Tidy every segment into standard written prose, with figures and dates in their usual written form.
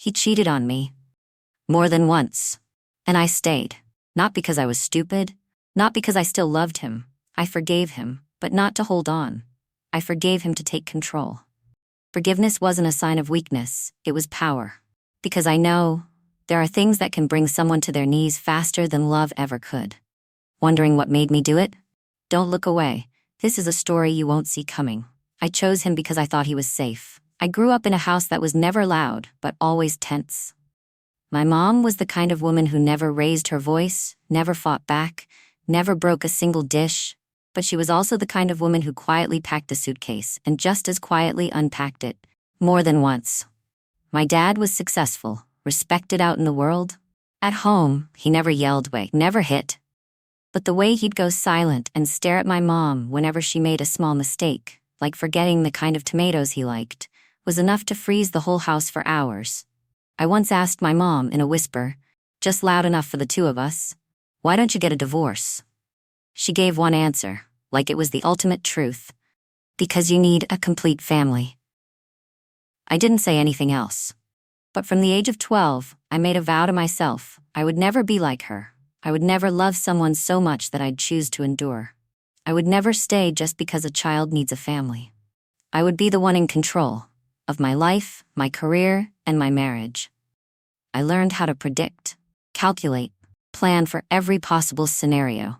He cheated on me. More than once. And I stayed. Not because I was stupid. Not because I still loved him. I forgave him, but not to hold on. I forgave him to take control. Forgiveness wasn't a sign of weakness, it was power. Because I know there are things that can bring someone to their knees faster than love ever could. Wondering what made me do it? Don't look away. This is a story you won't see coming. I chose him because I thought he was safe. I grew up in a house that was never loud, but always tense. My mom was the kind of woman who never raised her voice, never fought back, never broke a single dish, but she was also the kind of woman who quietly packed a suitcase and just as quietly unpacked it, more than once. My dad was successful, respected out in the world. At home, he never yelled, never hit. But the way he'd go silent and stare at my mom whenever she made a small mistake, like forgetting the kind of tomatoes he liked, was enough to freeze the whole house for hours. I once asked my mom in a whisper, just loud enough for the two of us, "Why don't you get a divorce?" She gave one answer, like it was the ultimate truth. "Because you need a complete family." I didn't say anything else. But from the age of 12, I made a vow to myself, I would never be like her. I would never love someone so much that I'd choose to endure. I would never stay just because a child needs a family. I would be the one in control of my life, my career, and my marriage. I learned how to predict, calculate, plan for every possible scenario.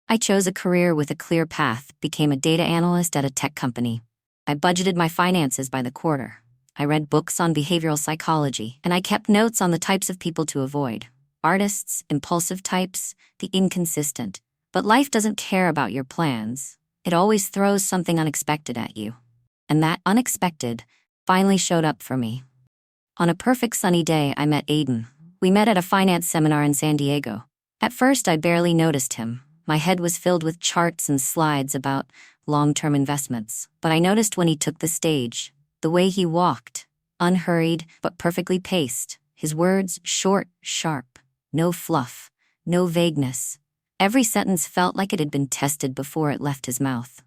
I chose a career with a clear path, became a data analyst at a tech company. I budgeted my finances by the quarter. I read books on behavioral psychology, and I kept notes on the types of people to avoid. Artists, impulsive types, the inconsistent. But life doesn't care about your plans. It always throws something unexpected at you. And that unexpected finally showed up for me. On a perfect sunny day, I met Aiden. We met at a finance seminar in San Diego. At first, I barely noticed him. My head was filled with charts and slides about long-term investments. But I noticed when he took the stage, the way he walked, unhurried but perfectly paced. His words short, sharp, no fluff, no vagueness. Every sentence felt like it had been tested before it left his mouth.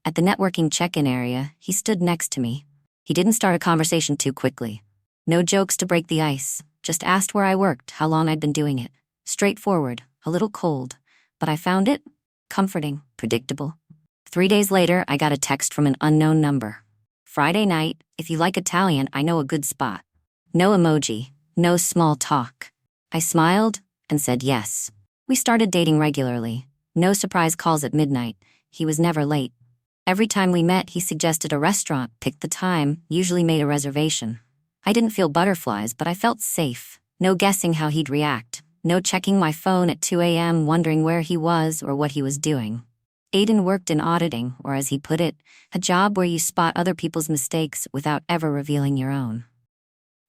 At the networking check-in area, he stood next to me. He didn't start a conversation too quickly. No jokes to break the ice, just asked where I worked, how long I'd been doing it. Straightforward, a little cold, but I found it comforting, predictable. 3 days later, I got a text from an unknown number. "Friday night, if you like Italian, I know a good spot." No emoji, no small talk. I smiled and said yes. We started dating regularly. No surprise calls at midnight. He was never late. Every time we met, he suggested a restaurant, picked the time, usually made a reservation. I didn't feel butterflies, but I felt safe. No guessing how he'd react. No checking my phone at 2 a.m. wondering where he was or what he was doing. Aiden worked in auditing, or as he put it, a job where you spot other people's mistakes without ever revealing your own.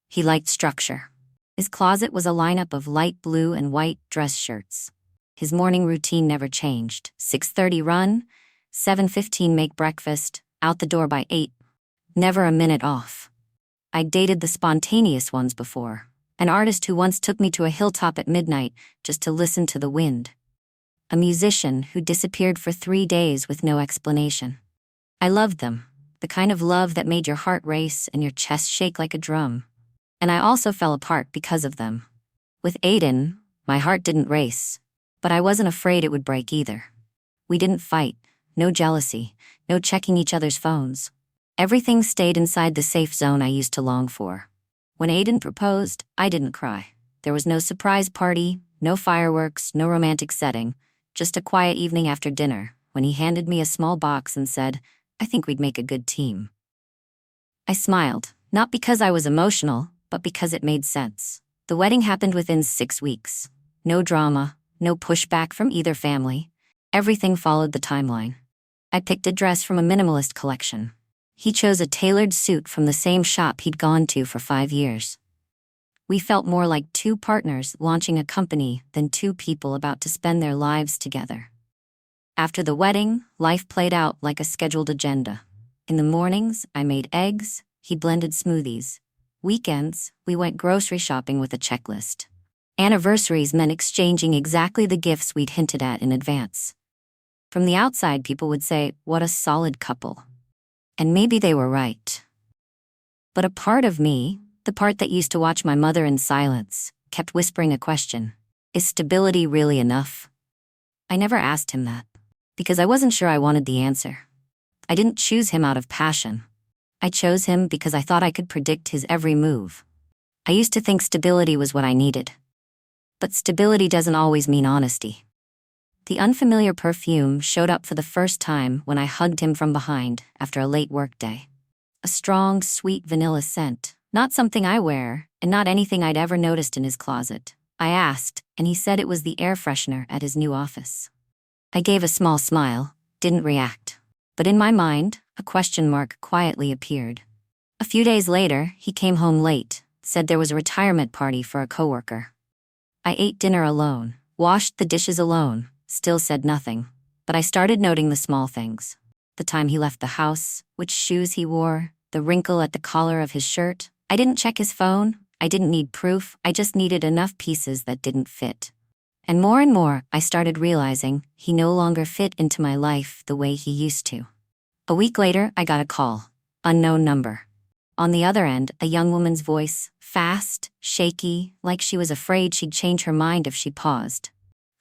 He liked structure. His closet was a lineup of light blue and white dress shirts. His morning routine never changed. 6:30 run, 7:15 make breakfast, out the door by 8. Never a minute off. I'd dated the spontaneous ones before. An artist who once took me to a hilltop at midnight just to listen to the wind. A musician who disappeared for 3 days with no explanation. I loved them, the kind of love that made your heart race and your chest shake like a drum. And I also fell apart because of them. With Aiden, my heart didn't race, but I wasn't afraid it would break either. We didn't fight, no jealousy, no checking each other's phones. Everything stayed inside the safe zone I used to long for. When Aiden proposed, I didn't cry. There was no surprise party, no fireworks, no romantic setting, just a quiet evening after dinner, when he handed me a small box and said, "I think we'd make a good team." I smiled, not because I was emotional, but because it made sense. The wedding happened within 6 weeks. No drama, no pushback from either family. Everything followed the timeline. I picked a dress from a minimalist collection. He chose a tailored suit from the same shop he'd gone to for 5 years. We felt more like 2 partners launching a company than 2 people about to spend their lives together. After the wedding, life played out like a scheduled agenda. In the mornings, I made eggs, he blended smoothies. Weekends, we went grocery shopping with a checklist. Anniversaries meant exchanging exactly the gifts we'd hinted at in advance. From the outside, people would say, "What a solid couple." And maybe they were right. But a part of me, The part that used to watch my mother in silence kept whispering a question. Is stability really enough? I never asked him that, because I wasn't sure I wanted the answer. I didn't choose him out of passion. I chose him because I thought I could predict his every move. I used to think stability was what I needed. But stability doesn't always mean honesty. The unfamiliar perfume showed up for the first time when I hugged him from behind after a late workday. A strong, sweet vanilla scent, not something I wear, and not anything I'd ever noticed in his closet. I asked, and he said it was the air freshener at his new office. I gave a small smile, didn't react. But in my mind, a question mark quietly appeared. A few days later, he came home late, said there was a retirement party for a coworker. I ate dinner alone, washed the dishes alone, still said nothing. But I started noting the small things. The time he left the house, which shoes he wore, the wrinkle at the collar of his shirt. I didn't check his phone. I didn't need proof. I just needed enough pieces that didn't fit. And more, I started realizing he no longer fit into my life the way he used to. A week later, I got a call. Unknown number. On the other end, a young woman's voice, fast, shaky, like she was afraid she'd change her mind if she paused.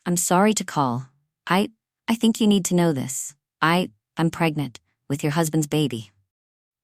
I'm sorry to call. I think you need to know this. I'm pregnant with your husband's baby.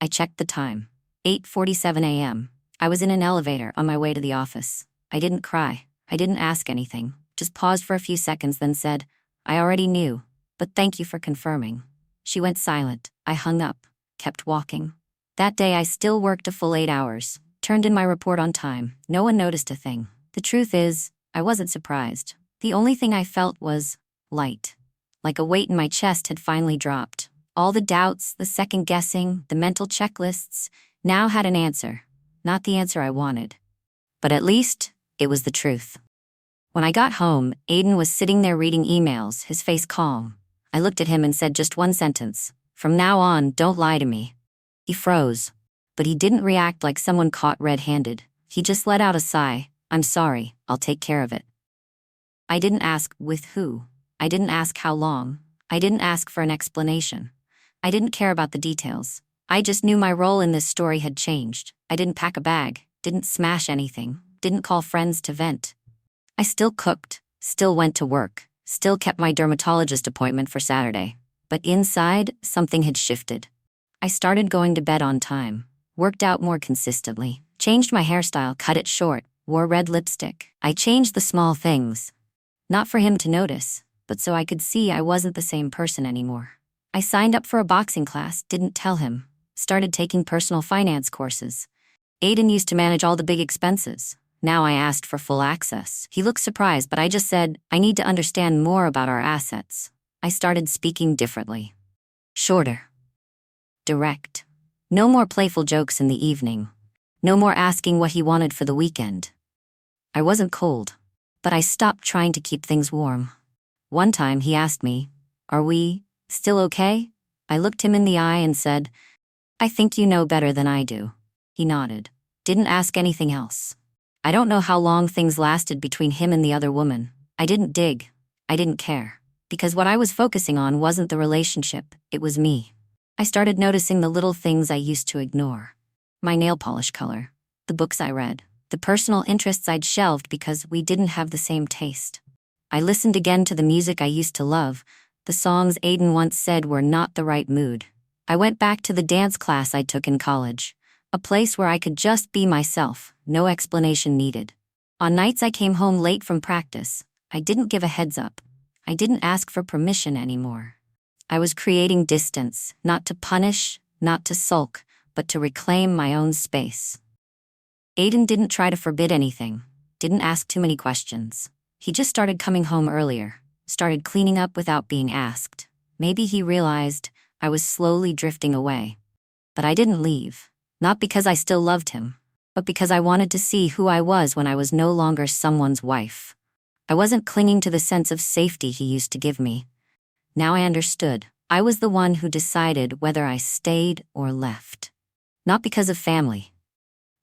I checked the time. 8:47 a.m. I was in an elevator on my way to the office. I didn't cry. I didn't ask anything. Just paused for a few seconds, then said, I already knew, but thank you for confirming. She went silent. I hung up, kept walking. That day I still worked a full 8 hours, turned in my report on time. No one noticed a thing. The truth is, I wasn't surprised. The only thing I felt was light. Like a weight in my chest had finally dropped. All the doubts, the second guessing, the mental checklists, now had an answer. Not the answer I wanted. But at least, it was the truth. When I got home, Aiden was sitting there reading emails, his face calm. I looked at him and said just one sentence. From now on, don't lie to me. He froze. But he didn't react like someone caught red-handed. He just let out a sigh. I'm sorry, I'll take care of it. I didn't ask with who. I didn't ask how long. I didn't ask for an explanation. I didn't care about the details. I just knew my role in this story had changed. I didn't pack a bag, didn't smash anything, didn't call friends to vent. I still cooked, still went to work, still kept my dermatologist appointment for Saturday. But inside, something had shifted. I started going to bed on time, worked out more consistently, changed my hairstyle, cut it short, wore red lipstick. I changed the small things. Not for him to notice, but so I could see I wasn't the same person anymore. I signed up for a boxing class, didn't tell him. Started taking personal finance courses. Aiden used to manage all the big expenses. Now I asked for full access. He looked surprised, but I just said, I need to understand more about our assets. I started speaking differently. Shorter. Direct. No more playful jokes in the evening. No more asking what he wanted for the weekend. I wasn't cold, but I stopped trying to keep things warm. One time he asked me, Are we still okay? I looked him in the eye and said, I think you know better than I do. He nodded. Didn't ask anything else. I don't know how long things lasted between him and the other woman. I didn't dig. I didn't care. Because what I was focusing on wasn't the relationship, it was me. I started noticing the little things I used to ignore. My nail polish color, the books I read, the personal interests I'd shelved because we didn't have the same taste. I listened again to the music I used to love, the songs Aiden once said were not the right mood. I went back to the dance class I took in college, a place where I could just be myself, no explanation needed. On nights I came home late from practice, I didn't give a heads up. I didn't ask for permission anymore. I was creating distance, not to punish, not to sulk, but to reclaim my own space. Aiden didn't try to forbid anything, didn't ask too many questions. He just started coming home earlier, started cleaning up without being asked. Maybe he realized I was slowly drifting away. But I didn't leave, not because I still loved him, but because I wanted to see who I was when I was no longer someone's wife. I wasn't clinging to the sense of safety he used to give me. Now I understood. I was the one who decided whether I stayed or left. Not because of family.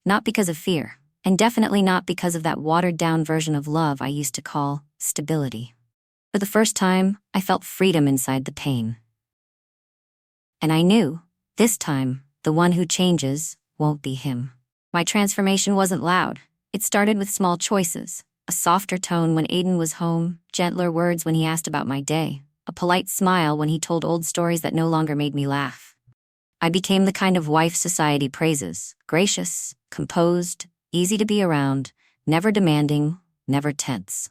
Not because of fear. And definitely not because of that watered-down version of love I used to call stability. For the first time, I felt freedom inside the pain. And I knew, this time, the one who changes won't be him. My transformation wasn't loud. It started with small choices. A softer tone when Aiden was home, gentler words when he asked about my day, a polite smile when he told old stories that no longer made me laugh. I became the kind of wife society praises: gracious, composed, easy to be around, never demanding, never tense.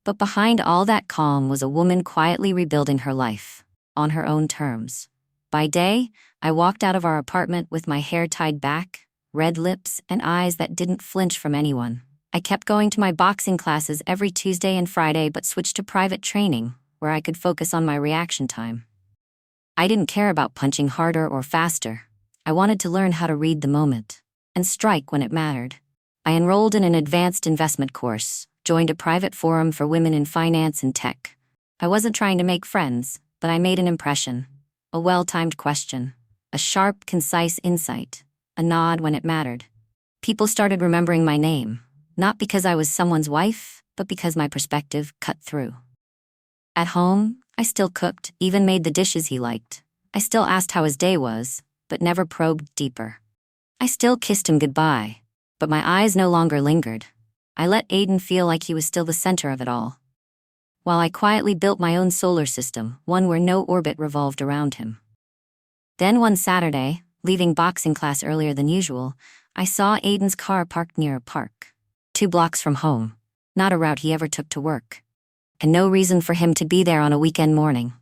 But behind all that calm was a woman quietly rebuilding her life, on her own terms. By day, I walked out of our apartment with my hair tied back, red lips, and eyes that didn't flinch from anyone. I kept going to my boxing classes every Tuesday and Friday but switched to private training, where I could focus on my reaction time. I didn't care about punching harder or faster. I wanted to learn how to read the moment and strike when it mattered. I enrolled in an advanced investment course, joined a private forum for women in finance and tech. I wasn't trying to make friends, but I made an impression. A well-timed question, a sharp, concise insight, a nod when it mattered. People started remembering my name, not because I was someone's wife, but because my perspective cut through. At home, I still cooked, even made the dishes he liked. I still asked how his day was, but never probed deeper. I still kissed him goodbye, but my eyes no longer lingered. I let Aiden feel like he was still the center of it all, while I quietly built my own solar system, one where no orbit revolved around him. Then one Saturday, leaving boxing class earlier than usual, I saw Aiden's car parked near a park, 2 blocks from home, not a route he ever took to work, and no reason for him to be there on a weekend morning.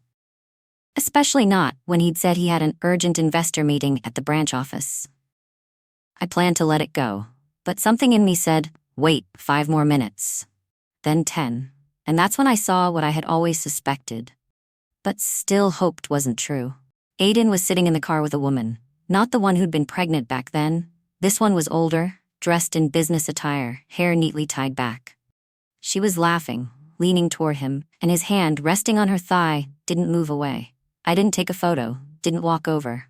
Especially not when he'd said he had an urgent investor meeting at the branch office. I planned to let it go, but something in me said, wait 5 more minutes. Then 10, and that's when I saw what I had always suspected, but still hoped wasn't true. Aiden was sitting in the car with a woman, not the one who'd been pregnant back then. This one was older, dressed in business attire, hair neatly tied back. She was laughing, leaning toward him, and his hand resting on her thigh didn't move away. I didn't take a photo, didn't walk over.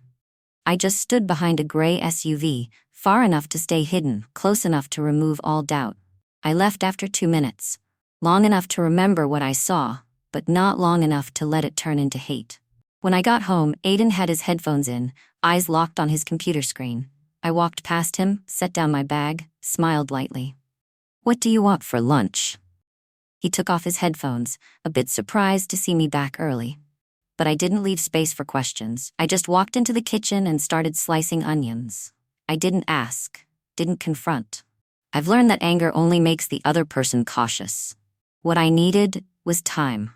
I just stood behind a gray SUV, far enough to stay hidden, close enough to remove all doubt. I left after 2 minutes, long enough to remember what I saw, but not long enough to let it turn into hate. When I got home, Aiden had his headphones in, eyes locked on his computer screen. I walked past him, set down my bag, smiled lightly. "What do you want for lunch?" He took off his headphones, a bit surprised to see me back early. But I didn't leave space for questions. I just walked into the kitchen and started slicing onions. I didn't ask, didn't confront. I've learned that anger only makes the other person cautious. What I needed was time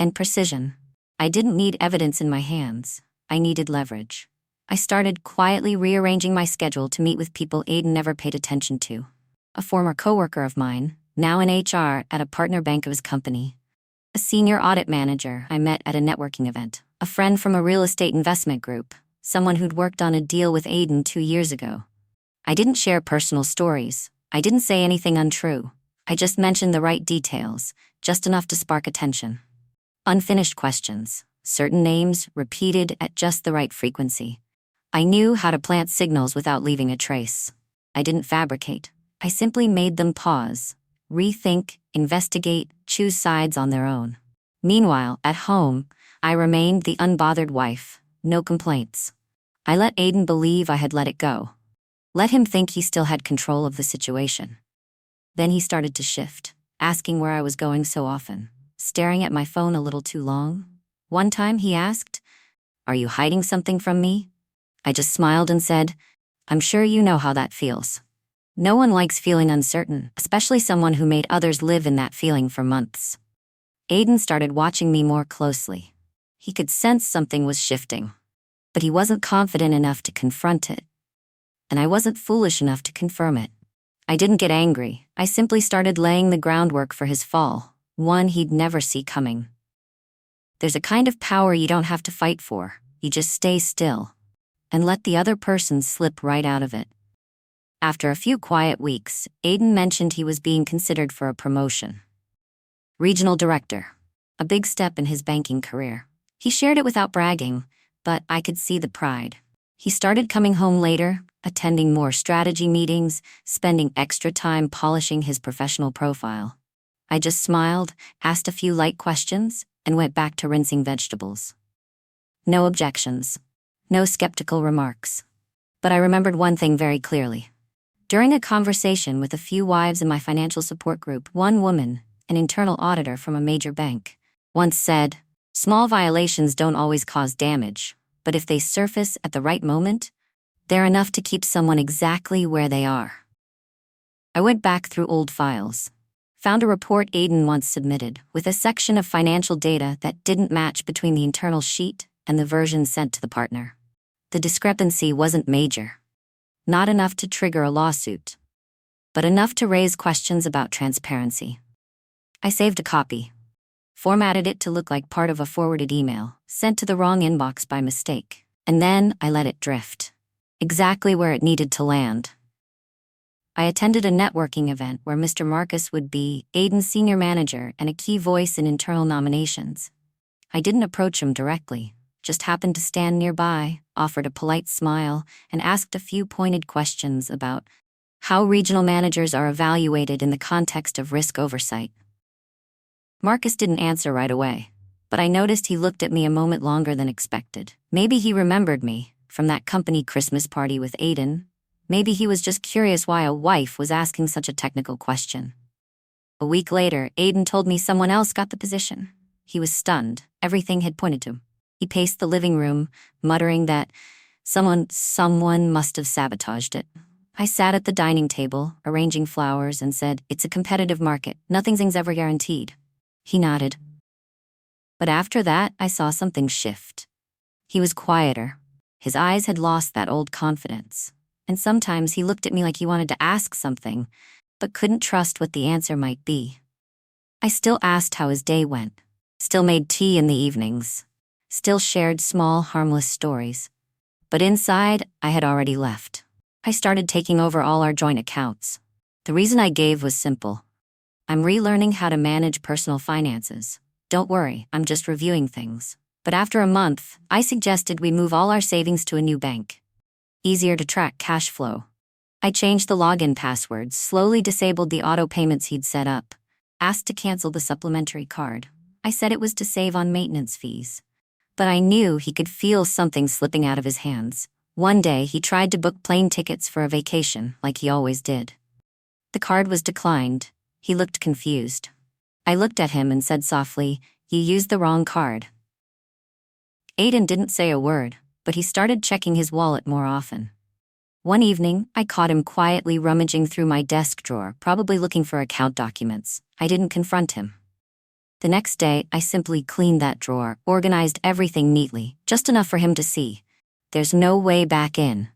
and precision. I didn't need evidence in my hands. I needed leverage. I started quietly rearranging my schedule to meet with people Aiden never paid attention to. A former coworker of mine, now in HR at a partner bank of his company. A senior audit manager I met at a networking event. A friend from a real estate investment group. Someone who'd worked on a deal with Aiden 2 years ago. I didn't share personal stories. I didn't say anything untrue. I just mentioned the right details, just enough to spark attention. Unfinished questions, certain names repeated at just the right frequency. I knew how to plant signals without leaving a trace. I didn't fabricate. I simply made them pause, rethink, investigate, choose sides on their own. Meanwhile, at home, I remained the unbothered wife, no complaints. I let Aiden believe I had let it go. Let him think he still had control of the situation. Then he started to shift, asking where I was going so often, staring at my phone a little too long. One time he asked, "Are you hiding something from me?" I just smiled and said, "I'm sure you know how that feels." No one likes feeling uncertain, especially someone who made others live in that feeling for months. Aiden started watching me more closely. He could sense something was shifting, but he wasn't confident enough to confront it. And I wasn't foolish enough to confirm it. I didn't get angry. I simply started laying the groundwork for his fall, one he'd never see coming. There's a kind of power you don't have to fight for. You just stay still and let the other person slip right out of it. After a few quiet weeks, Aiden mentioned he was being considered for a promotion. Regional director, a big step in his banking career. He shared it without bragging, but I could see the pride. He started coming home later, attending more strategy meetings, spending extra time polishing his professional profile. I just smiled, asked a few light questions, and went back to rinsing vegetables. No objections. No skeptical remarks. But I remembered one thing very clearly. During a conversation with a few wives in my financial support group, one woman, an internal auditor from a major bank, once said, "Small violations don't always cause damage, but if they surface at the right moment, they're enough to keep someone exactly where they are." I went back through old files, found a report Aiden once submitted with a section of financial data that didn't match between the internal sheet and the version sent to the partner. The discrepancy wasn't major, not enough to trigger a lawsuit, but enough to raise questions about transparency. I saved a copy, formatted it to look like part of a forwarded email sent to the wrong inbox by mistake, and then I let it drift, exactly where it needed to land. I attended a networking event where Mr. Marcus would be Aiden's senior manager and a key voice in internal nominations. I didn't approach him directly, just happened to stand nearby, offered a polite smile, and asked a few pointed questions about how regional managers are evaluated in the context of risk oversight. Marcus didn't answer right away, but I noticed he looked at me a moment longer than expected. Maybe he remembered me from that company Christmas party with Aiden. Maybe he was just curious why a wife was asking such a technical question. A week later, Aiden told me someone else got the position. He was stunned. Everything had pointed to him. He paced the living room, muttering that someone must have sabotaged it. I sat at the dining table, arranging flowers, and said, "It's a competitive market. Nothing's ever guaranteed." He nodded. But after that, I saw something shift. He was quieter. His eyes had lost that old confidence. And sometimes he looked at me like he wanted to ask something, but couldn't trust what the answer might be. I still asked how his day went, still made tea in the evenings, still shared small, harmless stories. But inside, I had already left. I started taking over all our joint accounts. The reason I gave was simple. I'm relearning how to manage personal finances. Don't worry, I'm just reviewing things. But after a month, I suggested we move all our savings to a new bank. Easier to track cash flow. I changed the login passwords, slowly disabled the auto payments he'd set up, asked to cancel the supplementary card. I said it was to save on maintenance fees. But I knew he could feel something slipping out of his hands. One day, he tried to book plane tickets for a vacation, like he always did. The card was declined. He looked confused. I looked at him and said softly, "You used the wrong card." Aiden didn't say a word, but he started checking his wallet more often. One evening, I caught him quietly rummaging through my desk drawer, probably looking for account documents. I didn't confront him. The next day, I simply cleaned that drawer, organized everything neatly, just enough for him to see. There's no way back in.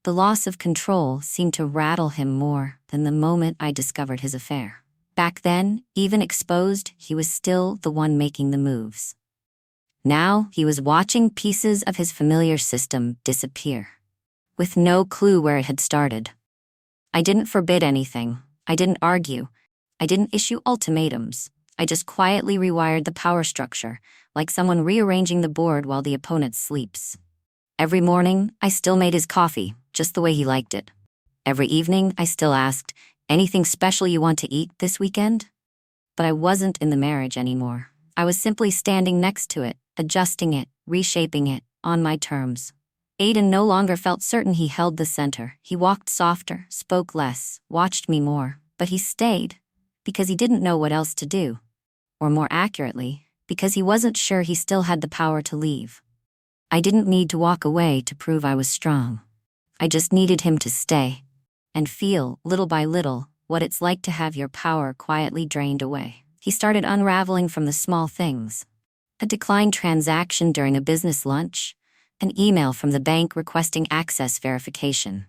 The loss of control seemed to rattle him more than the moment I discovered his affair. Back then, even exposed, he was still the one making the moves. Now, he was watching pieces of his familiar system disappear, with no clue where it had started. I didn't forbid anything. I didn't argue. I didn't issue ultimatums. I just quietly rewired the power structure, like someone rearranging the board while the opponent sleeps. Every morning, I still made his coffee, just the way he liked it. Every evening, I still asked, "Anything special you want to eat this weekend?" But I wasn't in the marriage anymore. I was simply standing next to it, adjusting it, reshaping it, on my terms. Aiden no longer felt certain he held the center. He walked softer, spoke less, watched me more, but he stayed, because he didn't know what else to do. Or more accurately, because he wasn't sure he still had the power to leave. I didn't need to walk away to prove I was strong. I just needed him to stay, and feel, little by little, what it's like to have your power quietly drained away. He started unraveling from the small things. A declined transaction during a business lunch, an email from the bank requesting access verification,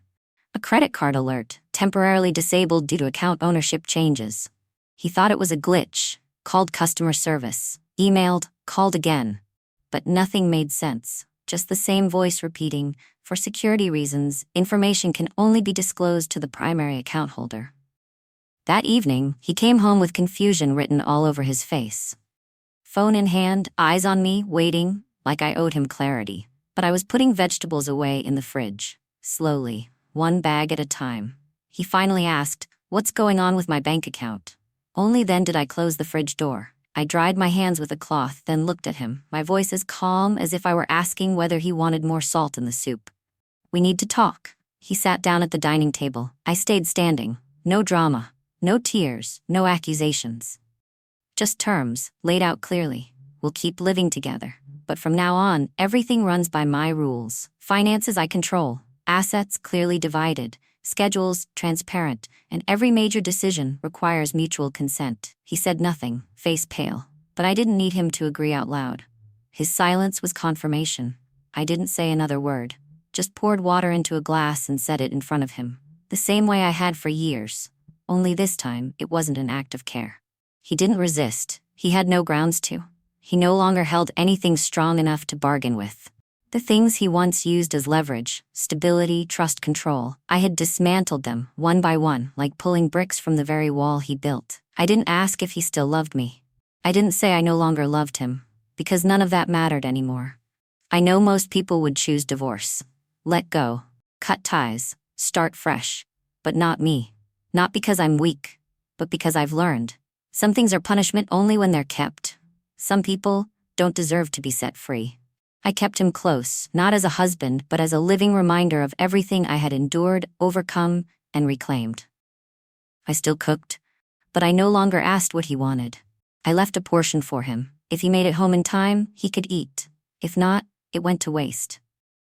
a credit card alert, temporarily disabled due to account ownership changes. He thought it was a glitch, called customer service, emailed, called again. But nothing made sense, just the same voice repeating, "For security reasons, information can only be disclosed to the primary account holder." That evening, he came home with confusion written all over his face. Phone in hand, eyes on me, waiting, like I owed him clarity. But I was putting vegetables away in the fridge, slowly, one bag at a time. He finally asked, "What's going on with my bank account?" Only then did I close the fridge door. I dried my hands with a cloth, then looked at him, my voice as calm as if I were asking whether he wanted more salt in the soup. "We need to talk." He sat down at the dining table. I stayed standing. No drama, no tears, no accusations. Just terms, laid out clearly. We'll keep living together. But from now on, everything runs by my rules. Finances I control. Assets clearly divided. Schedules transparent. And every major decision requires mutual consent. He said nothing, face pale. But I didn't need him to agree out loud. His silence was confirmation. I didn't say another word. Just poured water into a glass and set it in front of him. The same way I had for years. Only this time, it wasn't an act of care. He didn't resist. He had no grounds to. He no longer held anything strong enough to bargain with. The things he once used as leverage, stability, trust, control, I had dismantled them, one by one, like pulling bricks from the very wall he built. I didn't ask if he still loved me. I didn't say I no longer loved him, because none of that mattered anymore. I know most people would choose divorce. Let go, cut ties, start fresh. But not me. Not because I'm weak, but because I've learned. Some things are punishment only when they're kept. Some people don't deserve to be set free. I kept him close, not as a husband, but as a living reminder of everything I had endured, overcome, and reclaimed. I still cooked, but I no longer asked what he wanted. I left a portion for him. If he made it home in time, he could eat. If not, it went to waste.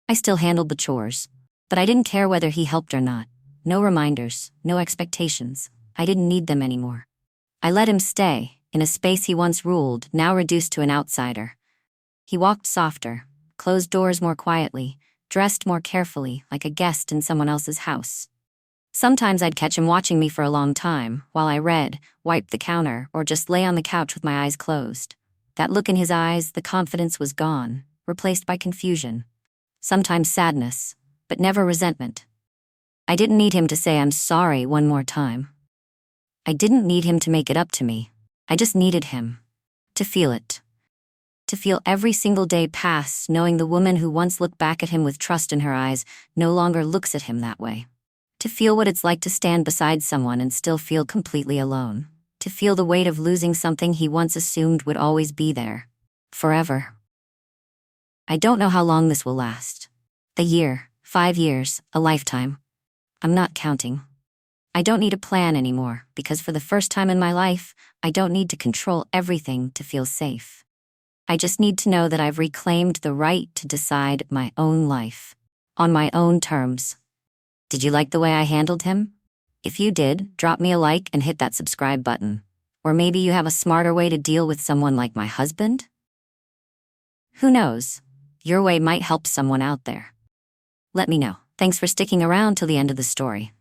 I still handled the chores, but I didn't care whether he helped or not. No reminders, no expectations. I didn't need them anymore. I let him stay, in a space he once ruled, now reduced to an outsider. He walked softer, closed doors more quietly, dressed more carefully, like a guest in someone else's house. Sometimes I'd catch him watching me for a long time, while I read, wiped the counter, or just lay on the couch with my eyes closed. That look in his eyes, the confidence was gone, replaced by confusion. Sometimes sadness, but never resentment. I didn't need him to say I'm sorry one more time. I didn't need him to make it up to me. I just needed him to feel it. To feel every single day pass, knowing the woman who once looked back at him with trust in her eyes no longer looks at him that way. To feel what it's like to stand beside someone and still feel completely alone. To feel the weight of losing something he once assumed would always be there. Forever. I don't know how long this will last. A year, 5 years, a lifetime. I'm not counting. I don't need a plan anymore, because for the first time in my life, I don't need to control everything to feel safe. I just need to know that I've reclaimed the right to decide my own life. On my own terms. Did you like the way I handled him? If you did, drop me a like and hit that subscribe button. Or maybe you have a smarter way to deal with someone like my husband? Who knows? Your way might help someone out there. Let me know. Thanks for sticking around till the end of the story.